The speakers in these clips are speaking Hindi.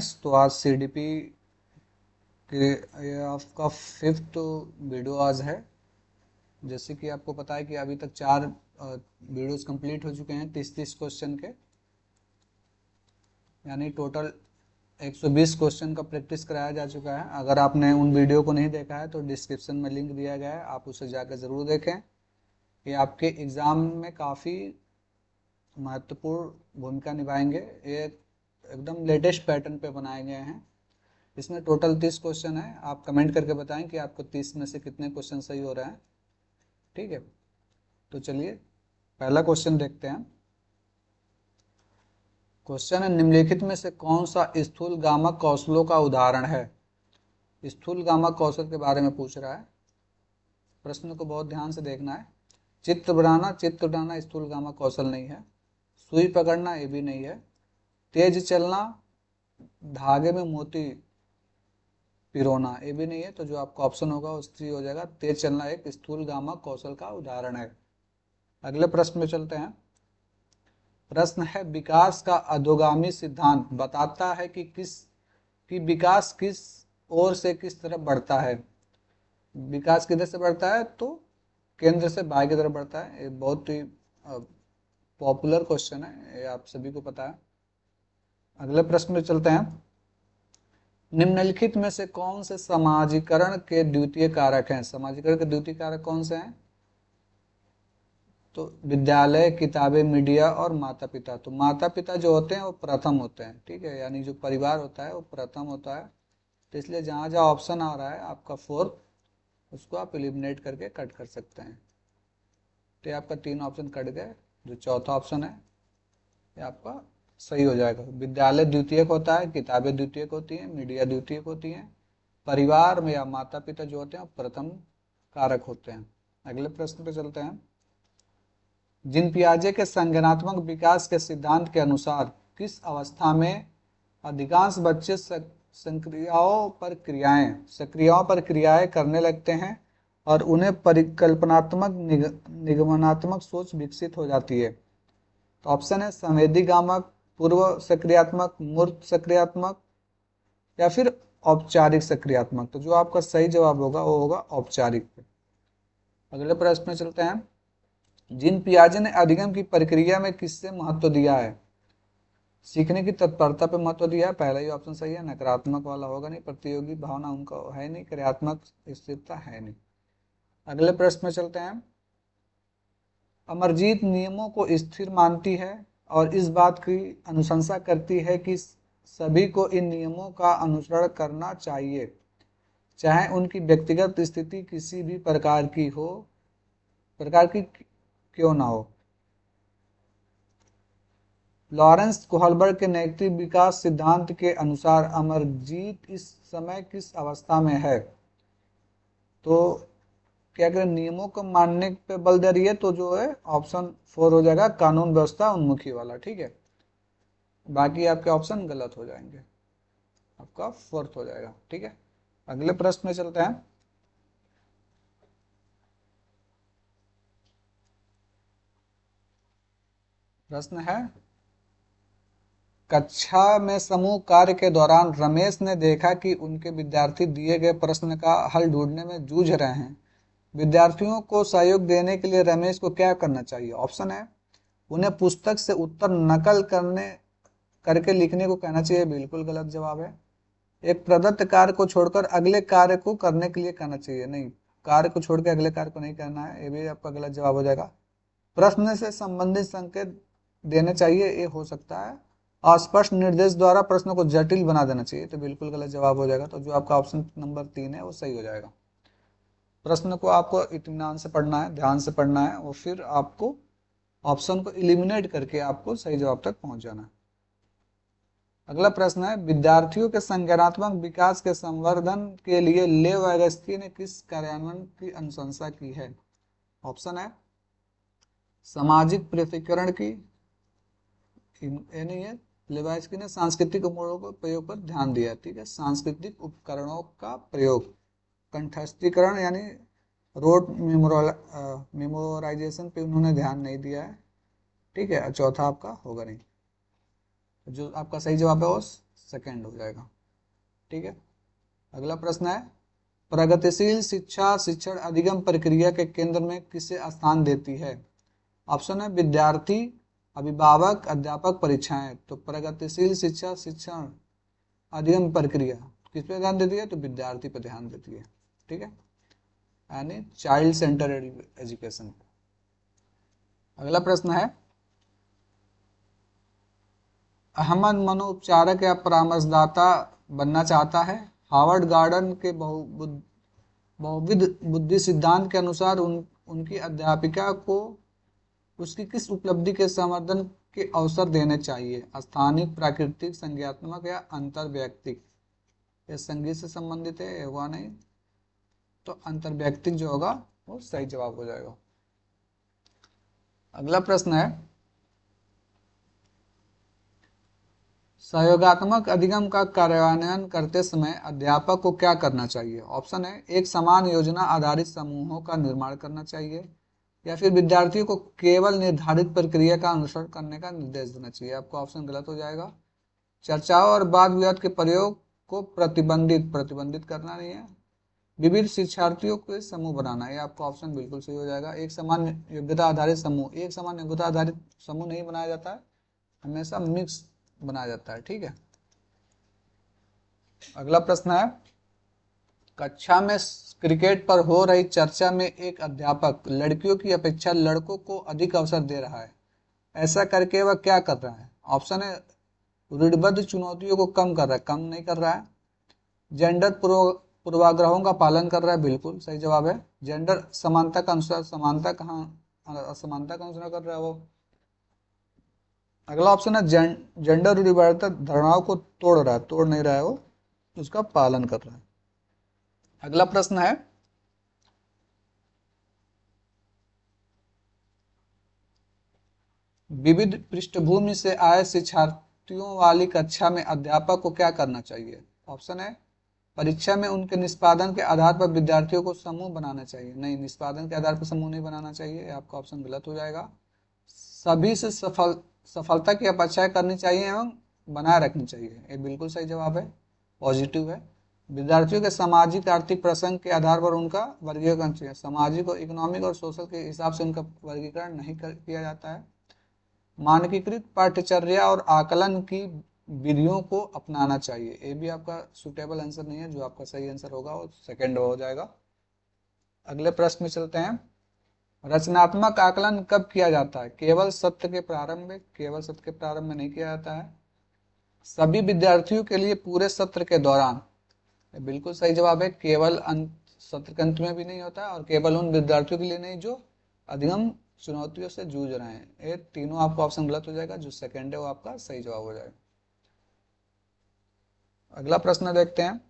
स्टूडेंट्स, तो आज सीडीपी के ये आपका 5th वीडियो आज है। जैसे कि आपको पता है कि अभी तक 4 वीडियोस कंप्लीट हो चुके हैं 30-30 क्वेश्चन के, यानी टोटल 120 क्वेश्चन का प्रैक्टिस कराया जा चुका है। अगर आपने उन वीडियो को नहीं देखा है तो डिस्क्रिप्शन में लिंक दिया गया है, आप उसे जाकर ज़रूर देखें। ये आपके एग्ज़ाम में काफ़ी महत्वपूर्ण भूमिका निभाएंगे। ये एकदम लेटेस्ट पैटर्न पे बनाए गए हैं। इसमें टोटल 30 क्वेश्चन है। आप कमेंट करके बताएं कि आपको 30 में से कितने क्वेश्चन सही हो रहे हैं। ठीक है, तो चलिए पहला क्वेश्चन देखते हैं। क्वेश्चन है, निम्नलिखित में से कौन सा स्थूलगामक कौशलों का उदाहरण है। स्थूलगामक कौशल के बारे में पूछ रहा है। प्रश्न को बहुत ध्यान से देखना है। चित्र बनाना स्थूलगामक कौशल नहीं है। सुई पकड़ना ये भी नहीं है। तेज चलना, धागे में मोती पिरोना ये भी नहीं है। तो जो आपका ऑप्शन होगा उससे हो जाएगा, तेज चलना एक स्थूलगामक कौशल का उदाहरण है। अगले प्रश्न में चलते हैं। प्रश्न है, विकास का अधोगामी सिद्धांत बताता है कि विकास किस ओर से किस तरफ बढ़ता है। विकास किधर से बढ़ता है, तो केंद्र से बाहर की तरफ बढ़ता है। ये बहुत ही पॉपुलर क्वेश्चन है, ये आप सभी को पता है। अगले प्रश्न में चलते हैं। निम्नलिखित में से कौन से समाजीकरण के द्वितीय कारक हैं। समाजीकरण के द्वितीय कारक कौन से हैं, तो विद्यालय, किताबें, मीडिया और माता पिता। तो माता पिता जो होते हैं वो प्रथम होते हैं, ठीक है, यानी जो परिवार होता है वो प्रथम होता है। तो इसलिए जहाँ जहाँ ऑप्शन आ रहा है आपका 4, उसको आप एलिमिनेट करके कट कर सकते हैं। तो ये आपका 3 ऑप्शन कट गए। जो चौथा ऑप्शन है ये आपका सही हो जाएगा। विद्यालय द्वितीयक होता है, किताबें द्वितीयक होती हैं, मीडिया द्वितीयक होती हैं, परिवार में या माता पिता जो होते हैं प्रथम कारक होते हैं। अगले प्रश्न पे चलते हैं। जिन पियाजे के संज्ञानात्मक विकास के सिद्धांत के अनुसार किस अवस्था में अधिकांश बच्चे सक्रियाओं पर क्रियाएं करने लगते हैं और उन्हें परिकल्पनात्मक निगमनात्मक सोच विकसित हो जाती है। तो ऑप्शन है संवेदीगामक, पूर्व सक्रियात्मक, मूर्त सक्रियात्मक या फिर औपचारिक सक्रियात्मक। तो जो आपका सही जवाब होगा वो होगा औपचारिक। अगले प्रश्न में चलते हैं। जिन पियाजे ने अधिगम की प्रक्रिया में किससे महत्व दिया है। सीखने की तत्परता पे महत्व दिया है, पहला ही ऑप्शन सही है। नकारात्मक वाला होगा नहीं, प्रतियोगी भावना उनका है नहीं, क्रियात्मक स्थिरता है नहीं। अगले प्रश्न में चलते हैं। अमरजीत नियमों को स्थिर मानती है और इस बात की अनुशंसा करती है कि सभी को इन नियमों का अनुसरण करना चाहिए, चाहे उनकी व्यक्तिगत स्थिति किसी भी प्रकार की क्यों ना हो। लॉरेंस कोहलबर्ग के नैतिक विकास सिद्धांत के अनुसार अमरजीत इस समय किस अवस्था में है। तो क्या करें, नियमों को मानने पे बल दे रही है, तो जो है ऑप्शन 4 हो जाएगा, कानून व्यवस्था उन्मुखी वाला। ठीक है, बाकी आपके ऑप्शन गलत हो जाएंगे, आपका 4th हो जाएगा। ठीक है, अगले प्रश्न में चलते हैं। प्रश्न है, कक्षा में समूह कार्य के दौरान रमेश ने देखा कि उनके विद्यार्थी दिए गए प्रश्न का हल ढूंढने में जूझ रहे हैं। विद्यार्थियों को सहयोग देने के लिए रमेश को क्या करना चाहिए। ऑप्शन है, उन्हें पुस्तक से उत्तर नकल करके लिखने को कहना चाहिए, बिल्कुल गलत जवाब है। एक प्रदत्त कार्य को छोड़कर अगले कार्य को करने के लिए कहना चाहिए, नहीं, कार्य को छोड़कर अगले कार्य को नहीं करना है, ये भी आपका गलत जवाब हो जाएगा। प्रश्न से संबंधित संकेत देने चाहिए, ये हो सकता है। अस्पष्ट निर्देश द्वारा प्रश्न को जटिल बना देना चाहिए, तो बिल्कुल गलत जवाब हो जाएगा। तो जो आपका ऑप्शन नंबर 3 है वो सही हो जाएगा। प्रश्न को आपको इत्मीनान से पढ़ना है, ध्यान से पढ़ना है, और फिर आपको ऑप्शन को एलिमिनेट करके आपको सही जवाब तक पहुंच जाना है। अगला प्रश्न है, विद्यार्थियों के संज्ञानात्मक विकास के संवर्धन के लिए लेव अगस्ती ने किस कार्यान्वयन की अनुशंसा की है। ऑप्शन है, सामाजिक पृथक्करण की, ये नहीं है। लेवाइस्की ने सांस्कृतिक उपकरणों के प्रयोग पर ध्यान दिया। ठीक है, सांस्कृतिक उपकरणों का प्रयोग, कंठस्थीकरण यानी रोट मेमोराइजेशन पे उन्होंने ध्यान नहीं दिया है। ठीक है, चौथा आपका होगा नहीं। जो आपका सही जवाब है वो सेकंड हो जाएगा। ठीक है, अगला प्रश्न है, प्रगतिशील शिक्षा शिक्षण अधिगम प्रक्रिया के केंद्र में किसे स्थान देती है? ऑप्शन है विद्यार्थी, अभिभावक, अध्यापक, परीक्षाएं। तो प्रगतिशील शिक्षा शिक्षण अधिगम प्रक्रिया किस पे ध्यान देती है? तो विद्यार्थी पर ध्यान देती है। ठीक है, यानी चाइल्ड सेंटर्ड एजुकेशन। अगला प्रश्न है, अहमद मनोपचारक या परामर्शदाता बनना चाहता है। हार्वर्ड गार्डन के बहुविध बुद्धि सिद्धांत के अनुसार उनकी अध्यापिका को उसकी किस उपलब्धि के संवर्धन के अवसर देने चाहिए? स्थानिक, प्राकृतिक, संज्ञात्मक या अंतर्वैयक्तिक? यह संगीत से संबंधित है, हुआ नहीं, तो अंतर्वैयक्तिक जो होगा वो सही जवाब हो जाएगा। अगला प्रश्न है, सहयोगात्मक अधिगम का कार्यान्वयन करते समय अध्यापक को क्या करना चाहिए? ऑप्शन है, एक समान योजना आधारित समूहों का निर्माण करना चाहिए, या फिर विद्यार्थियों को केवल निर्धारित प्रक्रिया का अनुसरण करने का निर्देश देना चाहिए। आपका ऑप्शन गलत हो जाएगा। चर्चाओं और वाद विवाद के प्रयोग को प्रतिबंधित करना नहीं है। विविध शिक्षार्थियों के समूह बनाना, ये आपका ऑप्शन बिल्कुल सही हो जाएगा। एक समान योग्यता आधारित समूह नहीं बनाया जाता है, हमेशा मिक्स बनाया जाता है। ठीक है, अगला प्रश्न है, कक्षा में क्रिकेट पर हो रही चर्चा में एक अध्यापक लड़कियों की अपेक्षा लड़कों को अधिक अवसर दे रहा है, ऐसा करके वह क्या कर रहा है? ऑप्शन है, रूढ़िबद्ध चुनौतियों को कम कर रहा है, कम नहीं कर रहा है। जेंडर पूर्वाग्रहों का पालन कर रहा है, बिल्कुल सही जवाब है। जेंडर समानता का अनुसार असमानता कर रहा है वो। अगला ऑप्शन है, जेंडर रूढ़िवादिता धारणाओं को तोड़ नहीं रहा है वो, उसका पालन कर रहा है। अगला प्रश्न है, विविध पृष्ठभूमि से आए शिक्षार्थियों वाली कक्षा में अध्यापक को क्या करना चाहिए? ऑप्शन है, परीक्षा में उनके निष्पादन के आधार पर विद्यार्थियों को समूह बनाना चाहिए। नहीं, निष्पादन के आधार पर समूह नहीं बनाना चाहिए, आपका ऑप्शन गलत हो जाएगा। सभी से सफलता की अपेक्षा करनी चाहिए एवं बनाए रखनी चाहिए, ये बिल्कुल सही जवाब है, पॉजिटिव है। विद्यार्थियों के सामाजिक आर्थिक प्रसंग के आधार पर उनका वर्गीकरण चाहिए। सामाजिक और इकोनॉमिक और सोशल के हिसाब से उनका वर्गीकरण नहीं किया जाता है। मानकीकृत पाठ्यचर्या और आकलन की विधियों को अपनाना चाहिए, ये भी आपका सुटेबल आंसर नहीं है, जो आपका सही आंसर होगा वो सेकंड हो जाएगा। अगले प्रश्न में चलते हैं, रचनात्मक आकलन कब किया जाता है? केवल सत्र के प्रारंभ में? केवल सत्र के प्रारंभ में नहीं किया जाता है। सभी विद्यार्थियों के लिए पूरे सत्र के दौरान? बिल्कुल सही जवाब है, केवल सत्र के अंत में भी नहीं होता, और केवल उन विद्यार्थियों के लिए नहीं जो अधिगम चुनौतियों से जूझ रहे हैं। ये तीनों आपका ऑप्शन गलत हो जाएगा, जो सेकंड है वो आपका सही जवाब हो जाएगा। अगला प्रश्न देखते हैं,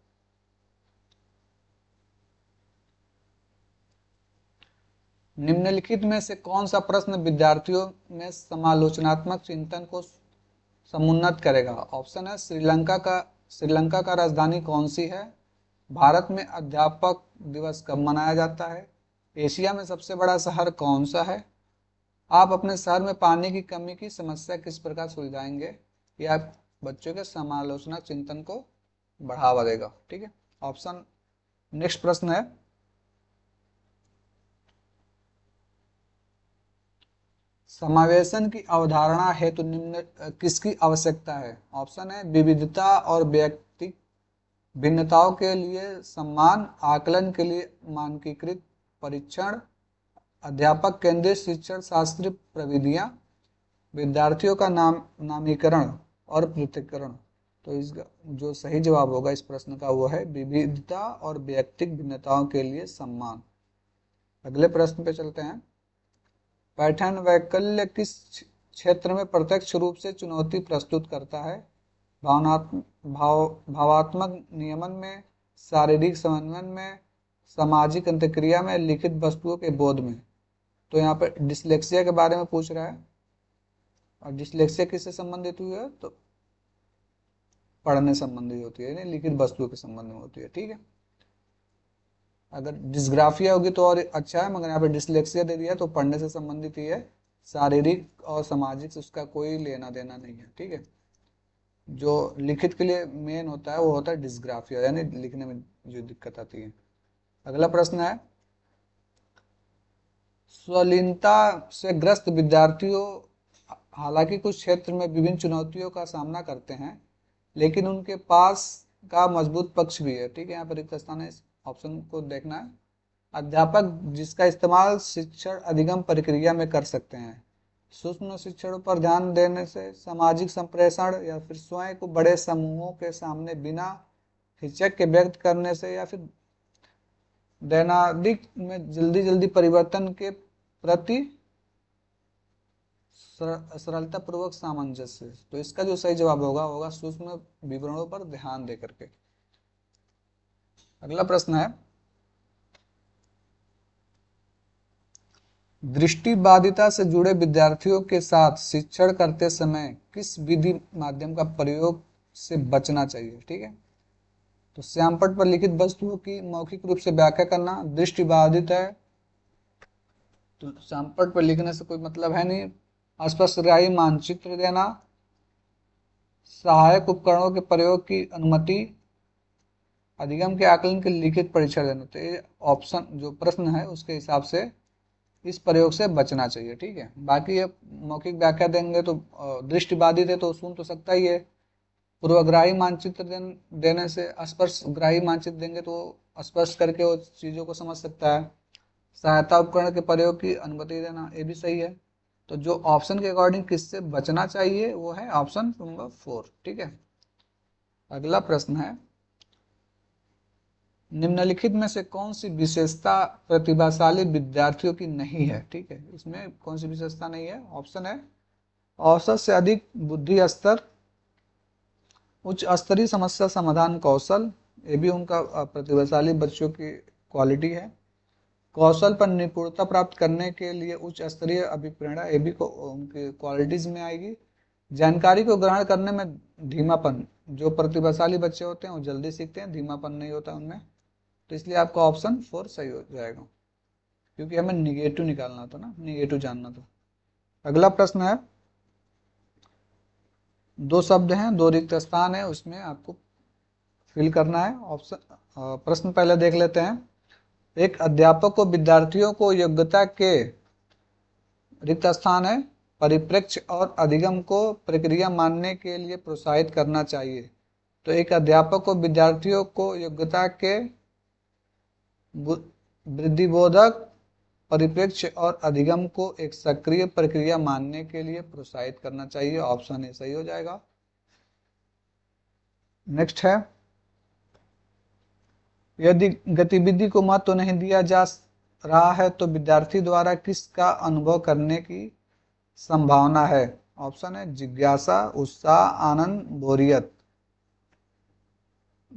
निम्नलिखित में से कौन सा प्रश्न विद्यार्थियों में समालोचनात्मक चिंतन को समुन्नत करेगा? ऑप्शन है, श्रीलंका का राजधानी कौन सी है? भारत में अध्यापक दिवस कब मनाया जाता है? एशिया में सबसे बड़ा शहर कौन सा है? आप अपने शहर में पानी की कमी की समस्या किस प्रकार सुलझाएंगे? यह बच्चों के समालोचना चिंतन को बढ़ावा देगा। ठीक है, ऑप्शन, नेक्स्ट प्रश्न है, समावेशन की अवधारणा हेतु निम्न किसकी आवश्यकता है? ऑप्शन है, विविधता और व्यक्तिगत भिन्नताओं के लिए सम्मान, आकलन के लिए मानकीकृत परीक्षण, अध्यापक केंद्रित शिक्षण शास्त्रीय प्रविधियां, विद्यार्थियों का नामीकरण और पृथक्करण। तो इसका जो सही जवाब होगा इस प्रश्न का वो है विविधता और व्यक्तिगत भिन्नताओं के लिए सम्मान। अगले प्रश्न पे चलते हैं, पैटर्न वैकल्य किस क्षेत्र में प्रत्यक्ष रूप से चुनौती प्रस्तुत करता है? भावात्मक नियमन में, शारीरिक समन्वय में, सामाजिक अंतक्रिया में, लिखित वस्तुओं के बोध में। तो यहाँ पर डिसलेक्सिया के बारे में पूछ रहा है, और डिसलेक्सिया किससे संबंधित हुई है? तो पढ़ने संबंधित होती है, लिखित वस्तुओं के संबंध में होती है। ठीक है, अगर डिस्ग्राफिया होगी तो और अच्छा है, मगर यहाँ पे डिसलेक्सिया दे दिया तो पढ़ने से संबंधित ही है, शारीरिक और सामाजिक से उसका कोई लेना देना नहीं है। ठीक है, जो लिखित के लिए मेन होता है वो होता है डिस्ग्राफिया, यानी लिखने में जो दिक्कत आती है। अगला प्रश्न है, स्वलीनता से ग्रस्त विद्यार्थियों हालांकि कुछ क्षेत्र में विभिन्न चुनौतियों का सामना करते हैं, लेकिन उनके पास का मजबूत पक्ष भी है। ठीक है, यहाँ पर रिक्त स्थान है, इस ऑप्शन को देखना है। अध्यापक जिसका इस्तेमाल शिक्षण अधिगम प्रक्रिया में कर सकते हैं। सूक्ष्म शिक्षण पर ध्यान देने से, सामाजिक संप्रेषण या फिर स्वयं को बड़े समूहों के सामने बिना हिचक के व्यक्त करने से, या फिर दैनादिक में जल्दी जल्दी परिवर्तन के प्रति सरलता पूर्वक सामंजस्य। तो इसका जो सही जवाब होगा होगा सूक्ष्म विवरणों पर ध्यान दे करके। अगला प्रश्न है, दृष्टिबाधिता से जुड़े विद्यार्थियों के साथ शिक्षण करते समय किस विधि माध्यम का प्रयोग से बचना चाहिए। ठीक है, तो श्यामपट्ट पर लिखित वस्तुओं की मौखिक रूप से व्याख्या करना दृष्टिबाधित है, तो श्यामपट्ट पर लिखने से कोई मतलब है नहीं। स्पष्टग्राही मानचित्र देना, सहायक उपकरणों के प्रयोग की अनुमति, अधिगम के आकलन के लिखित परीक्षण देना। तो ये ऑप्शन जो प्रश्न है उसके हिसाब से इस प्रयोग से बचना चाहिए। ठीक है, बाकी ये मौखिक व्याख्या देंगे तो दृष्टिबाधित है तो सुन तो सकता ही है। पूर्वग्राही मानचित्र देने से, स्पर्शग्राही मानचित्र देंगे तो स्पर्श करके वो चीज़ों को समझ सकता है। सहायता उपकरण के प्रयोग की अनुमति देना, ये भी सही है। तो जो ऑप्शन के अकॉर्डिंग किससे बचना चाहिए वो है ऑप्शन नंबर 4। ठीक है, अगला प्रश्न है, निम्नलिखित में से कौन सी विशेषता प्रतिभाशाली विद्यार्थियों की नहीं है। ठीक है, इसमें कौन सी विशेषता नहीं है। ऑप्शन है, औसत से अधिक बुद्धि स्तर, उच्च स्तरीय समस्या समाधान कौशल, ये भी उनका प्रतिभाशाली बच्चों की क्वालिटी है। कौशल पर निपुणता प्राप्त करने के लिए उच्च स्तरीय अभिप्रेरणा, ये भी उनकी क्वालिटीज में आएगी। जानकारी को ग्रहण करने में धीमापन, जो प्रतिभाशाली बच्चे होते हैं वो जल्दी सीखते हैं, धीमापन नहीं होता उनमें। तो इसलिए आपका ऑप्शन 4 सही हो जाएगा, क्योंकि हमें निगेटिव निकालना था ना, निगेटिव जानना था। अगला प्रश्न है, दो शब्द हैं, दो रिक्त स्थान है, उसमें आपको फिल करना है। ऑप्शन प्रश्न पहले देख लेते हैं। एक अध्यापक को विद्यार्थियों को योग्यता के, रिक्त स्थान है, परिप्रेक्ष्य और अधिगम को प्रक्रिया मानने के लिए प्रोत्साहित करना चाहिए। तो एक अध्यापक को विद्यार्थियों को योग्यता के वृद्धिबोधक, परिप्रेक्ष्य और अधिगम को एक सक्रिय प्रक्रिया मानने के लिए प्रोत्साहित करना चाहिए। ऑप्शन ए सही हो जाएगा। नेक्स्ट है, यदि गतिविधि को महत्व नहीं दिया जा रहा है तो विद्यार्थी द्वारा किसका अनुभव करने की संभावना है। ऑप्शन है, जिज्ञासा, उत्साह, आनंद, बोरियत।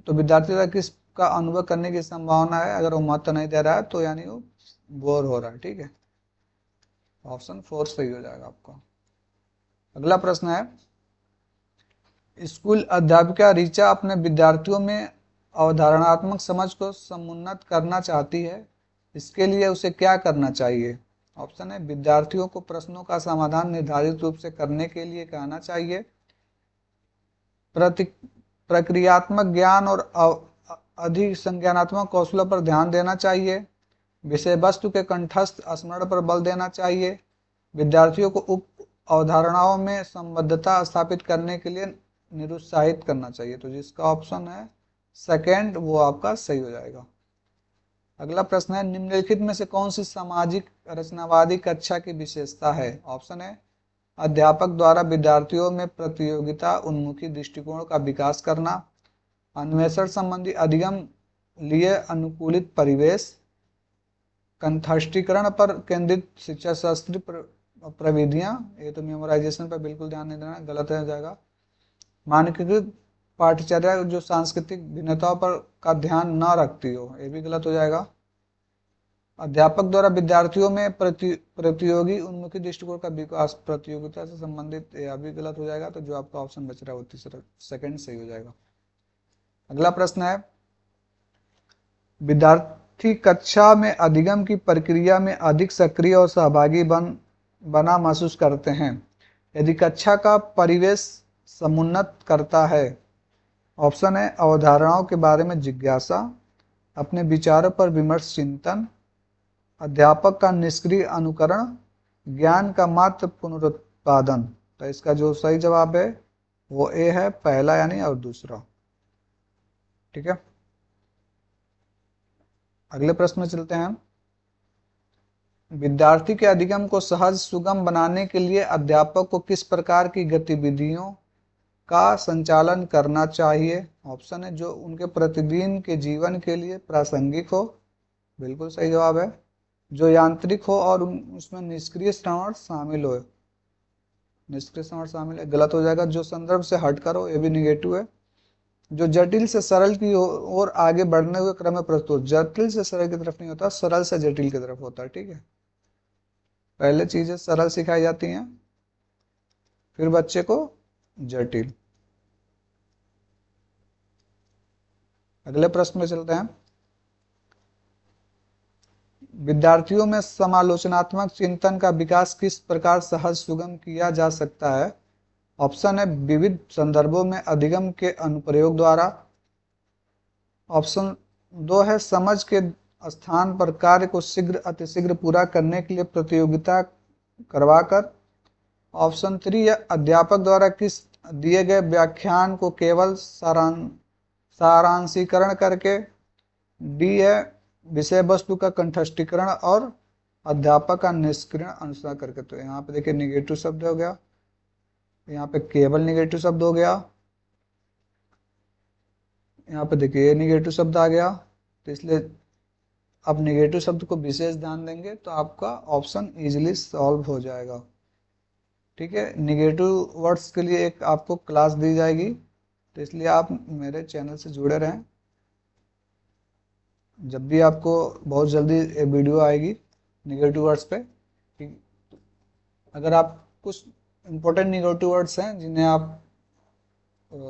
तो विद्यार्थी द्वारा किसका अनुभव करने की संभावना है, अगर वो महत्व नहीं दे रहा है तो यानी वो बोर हो रहा है। ठीक है, ऑप्शन 4 सही हो जाएगा आपका। अगला प्रश्न है, स्कूल अध्यापिका ऋचा अपने विद्यार्थियों में अवधारणात्मक समझ को समुन्नत करना चाहती है, इसके लिए उसे क्या करना चाहिए। ऑप्शन है, विद्यार्थियों को प्रश्नों का समाधान निर्धारित रूप से करने के लिए कहना चाहिए, प्रक्रियात्मक ज्ञान और अधिक संज्ञानात्मक कौशलों पर ध्यान देना चाहिए, विषय वस्तु के कंठस्थ स्मरण पर बल देना चाहिए, विद्यार्थियों को उप अवधारणाओं में संबद्धता स्थापित करने के लिए निरुत्साहित करना चाहिए। तो जिसका ऑप्शन है सेकेंड वो आपका सही हो जाएगा। अगला प्रश्न है, निम्नलिखित में से कौन सी सामाजिक रचनावादी कक्षा की विशेषता है। ऑप्शन है, अध्यापक द्वारा विद्यार्थियों में प्रतियोगिता उन्मुखी दृष्टिकोण का विकास करना, अन्वेषण संबंधी अधिगम लिए अनुकूलित परिवेश, कंठस्थीकरण पर केंद्रित शिक्षा शास्त्री प्रविधियां, ये तो मेमोराइजेशन पर बिल्कुल ध्यान नहीं देना, गलत हो जाएगा। मानकीकृत पाठ्यचर्या जो सांस्कृतिक भिन्नताओं पर का ध्यान न रखती हो, ये भी गलत हो जाएगा। अध्यापक द्वारा विद्यार्थियों में प्रतियोगी उन्मुखी दृष्टिकोण का विकास, प्रतियोगिता से संबंधित, यह भी गलत हो जाएगा। तो जो आपका ऑप्शन बच रहा है वो तीसरा सेकंड सही हो जाएगा। अगला प्रश्न है, विद्यार्थी कक्षा में अधिगम की प्रक्रिया में अधिक सक्रिय और सहभागी बना महसूस करते हैं। यदि कक्षा का परिवेश समुन्नत करता है। ऑप्शन है अवधारणाओं के बारे में जिज्ञासा, अपने विचारों पर विमर्श चिंतन, अध्यापक का निष्क्रिय अनुकरण, ज्ञान का मात्र पुनरुत्पादन। तो इसका जो सही जवाब है वो ए है, पहला यानी और दूसरा। ठीक है, अगले प्रश्न में चलते हैं। विद्यार्थी के अधिगम को सहज सुगम बनाने के लिए अध्यापक को किस प्रकार की गतिविधियों का संचालन करना चाहिए? ऑप्शन है जो उनके प्रतिदिन के जीवन के लिए प्रासंगिक हो, बिल्कुल सही जवाब है। जो यांत्रिक हो और उसमें निष्क्रिय श्रवण शामिल हो, निष्क्रिय श्रवण शामिल है, गलत हो जाएगा। जो संदर्भ से हटकर हो, ये भी निगेटिव है। जो जटिल से सरल की ओर आगे बढ़ने हुए क्रम में प्रस्तुत, जटिल से सरल की तरफ नहीं होता, सरल से जटिल की तरफ होता है। ठीक है, पहले चीजें सरल सिखाई जाती हैं, फिर बच्चे को जटिल। अगले प्रश्न में चलते हैं। विद्यार्थियों में समालोचनात्मक चिंतन का विकास किस प्रकार सहज सुगम किया जा सकता है? ऑप्शन है विविध संदर्भों में अधिगम के अनुप्रयोग द्वारा। ऑप्शन 2 है समझ के स्थान पर कार्य को शीघ्र अतिशीघ्र पूरा करने के लिए प्रतियोगिता करवाकर। ऑप्शन 3 है अध्यापक द्वारा किस दिए गए व्याख्यान को केवल सारांशीकरण करके। डी है विषय वस्तु का कंठस्थीकरण और अध्यापक का निष्क्रिय अनुसरण करके। तो यहाँ पे देखिए निगेटिव शब्द हो गया, यहाँ पे केवल निगेटिव शब्द हो गया, यहाँ पे देखिए निगेटिव शब्द आ गया। तो इसलिए अब निगेटिव शब्द को विशेष ध्यान देंगे तो आपका ऑप्शन इजीली सॉल्व हो जाएगा। ठीक है, निगेटिव वर्ड्स के लिए एक आपको क्लास दी जाएगी, तो इसलिए आप मेरे चैनल से जुड़े रहें। जब भी आपको बहुत जल्दी वीडियो आएगी निगेटिव वर्ड्स पे, अगर आप कुछ इंपॉर्टेंट निगेटिव वर्ड्स हैं जिन्हें आप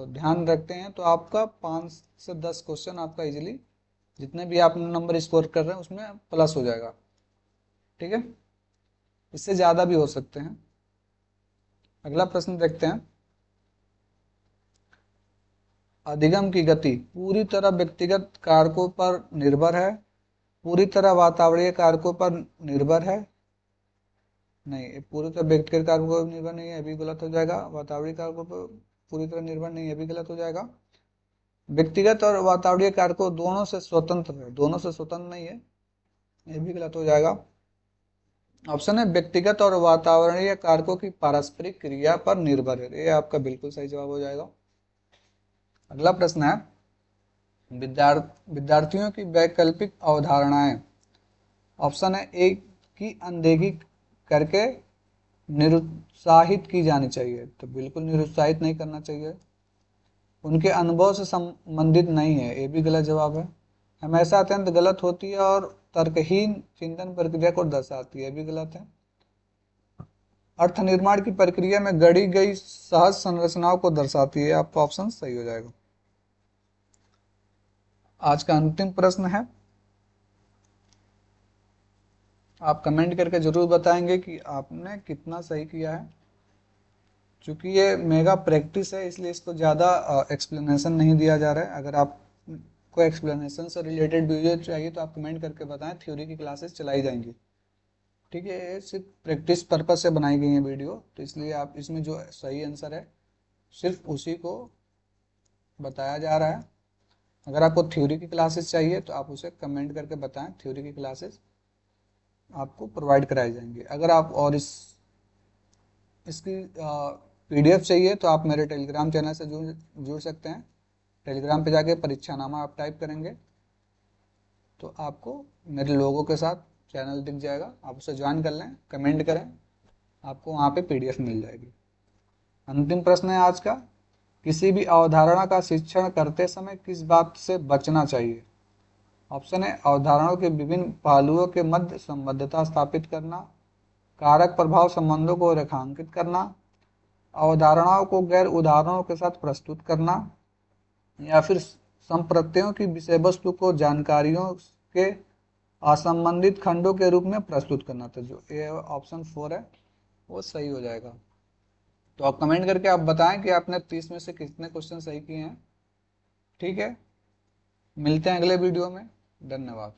ध्यान रखते हैं तो आपका 5 से 10 क्वेश्चन आपका इजीली, जितने भी आप नंबर स्कोर कर रहे हैं उसमें प्लस हो जाएगा। ठीक है, इससे ज़्यादा भी हो सकते हैं। अगला प्रश्न देखते हैं। अधिगम की गति पूरी तरह व्यक्तिगत कारकों पर निर्भर है, पूरी तरह वातावरणीय कारकों पर निर्भर है। नहीं, पूरी तरह व्यक्तिगत कारकों पर निर्भर नहीं है, अभी गलत हो जाएगा। वातावरणीय कारकों पर पूरी तरह निर्भर नहीं है, अभी गलत हो जाएगा। व्यक्तिगत और वातावरणीय कारकों दोनों से स्वतंत्र है, दोनों से स्वतंत्र नहीं है, ये भी गलत हो जाएगा। ऑप्शन है व्यक्तिगत और वातावरणीय कारकों की पारस्परिक क्रिया पर निर्भर है, ये आपका बिल्कुल सही जवाब हो जाएगा। अगला प्रश्न है विद्यार्थियों की वैकल्पिक अवधारणाएं। ऑप्शन है ए की अनदेखी करके निरुत्साहित की जानी चाहिए, तो बिल्कुल निरुत्साहित नहीं करना चाहिए। उनके अनुभव से संबंधित नहीं है, ये भी गलत जवाब है। हमेशा अत्यंत गलत होती है और तर्कहीन चिंतन प्रक्रिया को दर्शाती है, भी गलत है। अर्थ निर्माण की प्रक्रिया में गढ़ी गई सहज संरचनाओं को दर्शाती है, आपका ऑप्शन सही हो जाएगा। आज का अंतिम प्रश्न है, आप कमेंट करके जरूर बताएंगे कि आपने कितना सही किया है। चूंकि ये मेगा प्रैक्टिस है इसलिए इसको ज़्यादा एक्सप्लेनेशन नहीं दिया जा रहा है। अगर आपको एक्सप्लेनेशन से रिलेटेड वीडियो चाहिए तो आप कमेंट करके बताएं, थ्योरी की क्लासेस चलाई जाएंगी। ठीक है, ये सिर्फ प्रैक्टिस पर्पज से बनाई गई है वीडियो, तो इसलिए आप इसमें जो सही आंसर है सिर्फ उसी को बताया जा रहा है। अगर आपको थ्योरी की क्लासेस चाहिए तो आप उसे कमेंट करके बताएं, थ्योरी की क्लासेस आपको प्रोवाइड कराई जाएंगी। अगर आप और इसकी PDF चाहिए तो आप मेरे टेलीग्राम चैनल से जुड़ सकते हैं। टेलीग्राम पे जाके परीक्षा नामा आप टाइप करेंगे तो आपको मेरे लोगों के साथ चैनल दिख जाएगा, आप उसे ज्वाइन कर लें, कमेंट करें, आपको वहाँ पे PDF मिल जाएगी। अंतिम प्रश्न है आज का, किसी भी अवधारणा का शिक्षण करते समय किस बात से बचना चाहिए? ऑप्शन है अवधारणाओं के विभिन्न पहलुओं के मध्य संबद्धता स्थापित करना, कारक प्रभाव संबंधों को रेखांकित करना, अवधारणाओं को गैर उदाहरणों के साथ प्रस्तुत करना, या फिर संप्रत्ययों की विषय वस्तु को जानकारियों के असंबंधित खंडों के रूप में प्रस्तुत करना। था जो ये ऑप्शन 4 है वो सही हो जाएगा। तो आप कमेंट करके आप बताएं कि आपने 30 में से कितने क्वेश्चन सही किए हैं। ठीक है, मिलते हैं अगले वीडियो में। धन्यवाद।